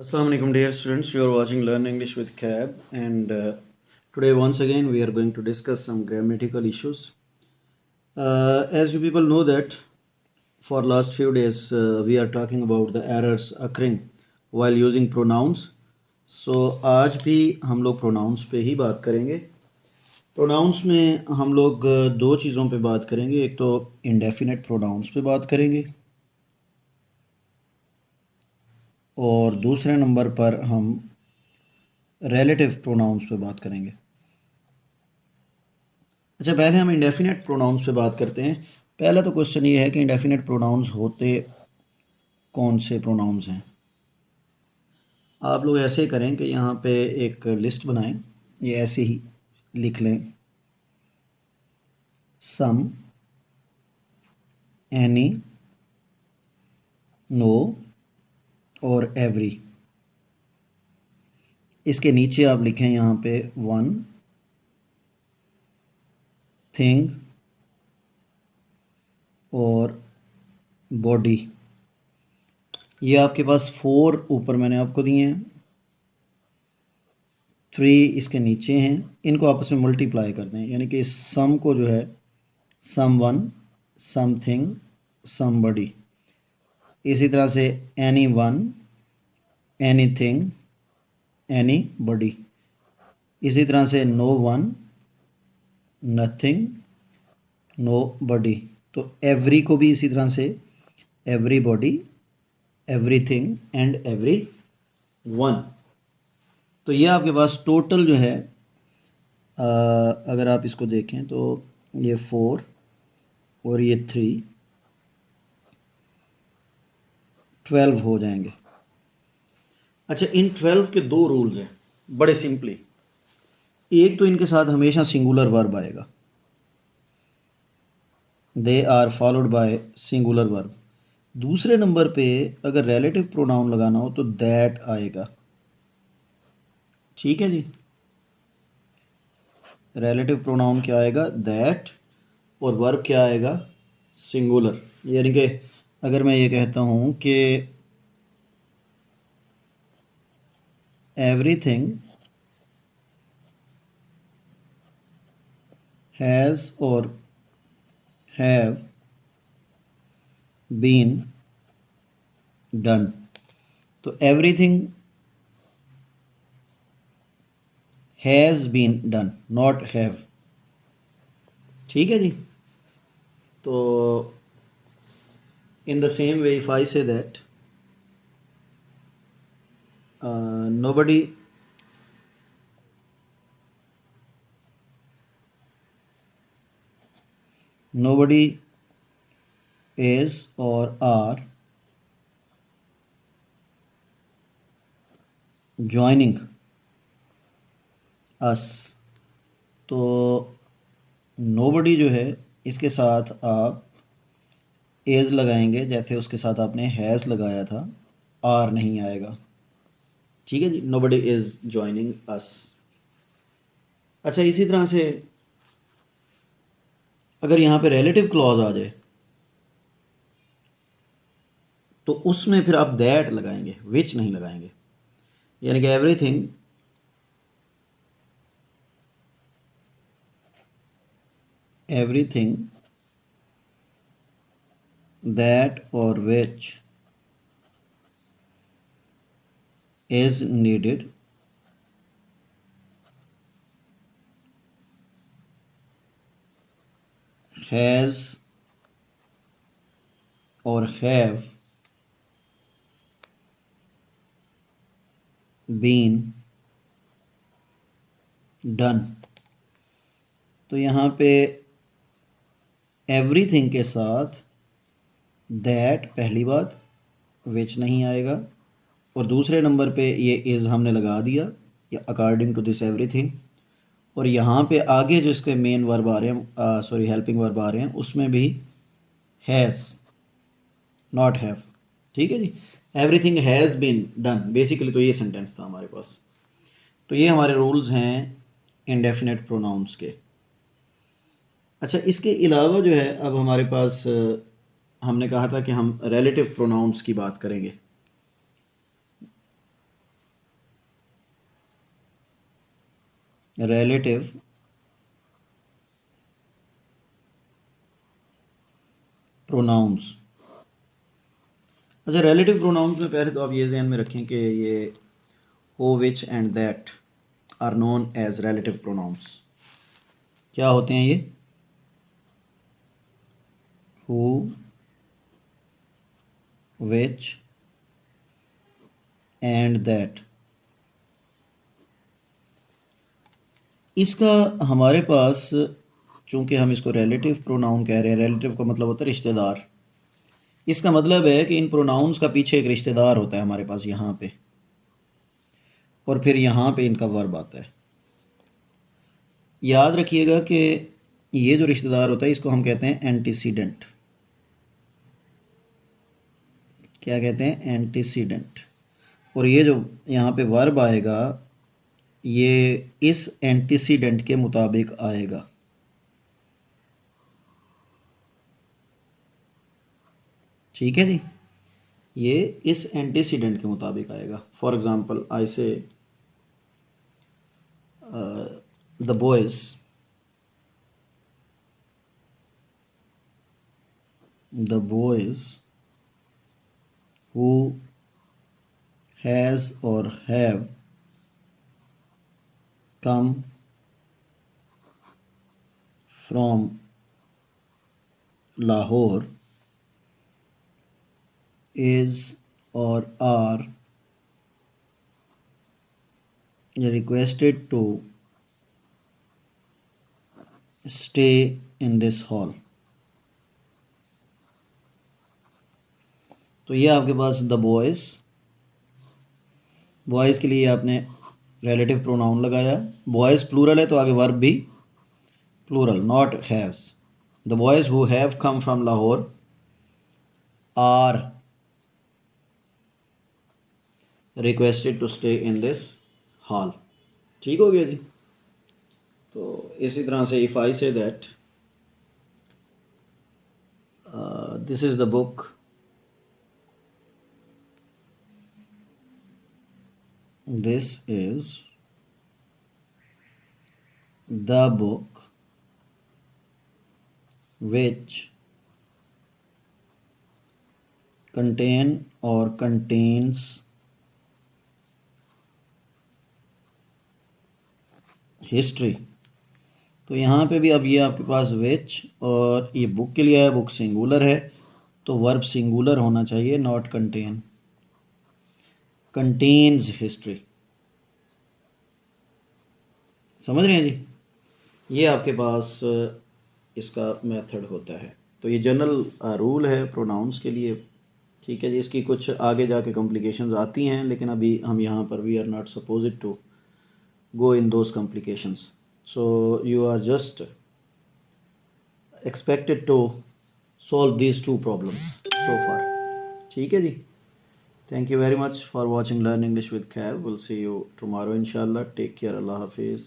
Assalamu alaikum dear students, you are watching Learn English with CAB and today once again we are going to discuss some grammatical issues. As you people know that for last few days we are talking about the errors occurring while using pronouns. So आज भी हम लोग pronouns पे ही बात करेंगे. Pronouns में हम लोग दो चीज़ों पे बात करेंगे. एक तो indefinite pronouns पे बात करेंगे और दूसरे नंबर पर हम रिलेटिव प्रोनाउंस पे बात करेंगे. अच्छा, पहले हम इंडेफिनेट प्रोनाउंस पे बात करते हैं. पहला तो क्वेश्चन ये है कि इंडेफिनेट प्रोनाउंस होते कौन से प्रोनाउंस हैं. आप लोग ऐसे करें कि यहाँ पे एक लिस्ट बनाएं, ये ऐसे ही लिख लें. सम, एनी, नो और एवरी. इसके नीचे आप लिखें यहाँ पे वन, थिंग और बॉडी. ये आपके पास 4 ऊपर मैंने आपको दिए हैं, 3 इसके नीचे हैं. इनको आपस में मल्टीप्लाई कर दें, यानी कि इस सम को जो है सम वन, समथिंग, समबडी. इसी तरह से एनी वन, एनीथिंग, एनी बडी. इसी तरह से नो वन, नथिंग, नो बडी. तो एवरी को भी इसी तरह से everybody, everything and every one. तो ये आपके पास टोटल जो है अगर आप इसको देखें तो ये 4 और ये 3, 12 हो जाएंगे. अच्छा, इन 12 के दो रूल्स हैं बड़े सिंपली. एक तो इनके साथ हमेशा सिंगुलर वर्ब आएगा, they are followed by singular verb. दूसरे नंबर पे अगर रिलेटिव प्रोनाउन लगाना हो तो दैट आएगा. ठीक है जी, रिलेटिव प्रोनाउन क्या आएगा, दैट, और वर्ब क्या आएगा, सिंगुलर. यानी कि अगर मैं ये कहता हूँ कि एवरीथिंग हैज़ और हैव बीन डन, तो everything has been done, not have. ठीक है जी. तो in the same way if I say that nobody is or are joining us, तो nobody जो है इसके साथ आप is लगाएंगे जैसे उसके साथ आपने has लगाया था, are नहीं आएगा. ठीक है जी, nobody is joining us. अच्छा, इसी तरह से अगर यहाँ पे रिलेटिव क्लॉज आ जाए तो उसमें फिर आप दैट लगाएंगे, विच नहीं लगाएंगे. यानी कि एवरीथिंग दैट और विच इज नीडेड हैज़ और हैव बीन डन. तो यहाँ पे एवरीथिंग के साथ दैट पहली बात, विच नहीं आएगा, और दूसरे नंबर पे ये इज़ हमने लगा दिया अकॉर्डिंग टू दिस एवरीथिंग. और यहाँ पे आगे जो इसके मेन वर्ब आ रहे हैं, सॉरी हेल्पिंग वर्ब आ रहे हैं, उसमें भी हैज़, नॉट हैव. ठीक है जी, everything has been done. Basically तो ये सेंटेंस था हमारे पास. तो ये हमारे रूल्स हैं इंडेफिनेट प्रोनाउंस के. अच्छा, इसके अलावा जो है अब हमारे पास हमने कहा था कि हम रिलेटिव प्रोनाउंस की बात करेंगे. relative pronouns। अच्छा, relative pronouns में पहले तो आप ये ध्यान में रखें कि ये who, which and that are known as relative pronouns। क्या होते हैं ये? who, which and that। इसका हमारे पास, चूंकि हम इसको रिलेटिव प्रोनाउन कह रहे हैं, रिलेटिव का मतलब होता है रिश्तेदार। इसका मतलब है कि इन प्रोनाउंस का पीछे एक रिश्तेदार होता है हमारे पास यहाँ पे, और फिर यहाँ पे इनका वर्ब आता है। याद रखिएगा कि ये जो रिश्तेदार होता है इसको हम कहते हैं एंटीसीडेंट। क्या कहते हैं? एंटीसीडेंट। और ये जो यहाँ पे वर्ब आएगा ये इस एंटीसीडेंट के मुताबिक आएगा। ठीक है जी, ये इस एंटीसीडेंट के मुताबिक आएगा। फॉर एग्जांपल आई से the boys who has or have come from Lahore is or are requested to stay in this hall। तो ये आपके पास द बॉयज़ के लिए आपने रिलेटिव प्रोनाउन लगाया। बॉयज़ प्लूरल है तो आगे वर्ब भी plural, not has. The boys who have come from Lahore are requested to stay in this hall. ठीक हो गया जी। तो इसी तरह से if I say that this is the book, this is the book which contain or contains history। तो यहाँ पे भी अब ये आपके पास which, और ये बुक के लिए है, बुक सिंगुलर है तो वर्ब सिंगुलर होना चाहिए, नॉट कंटेन। Contains history. समझ रहे हैं जी? ये आपके पास इसका मेथड होता है। तो ये जनरल रूल है प्रोनाउंस के लिए। ठीक है जी। इसकी कुछ आगे जाके कॉम्प्लिकेशंस आती हैं, लेकिन अभी हम यहाँ पर we are not supposed to go in those complications. So you are just expected to solve these two problems so far। ठीक है जी। Thank you very much for watching Learn English with Kev। We'll see you tomorrow inshallah। Take care। Allah Hafiz।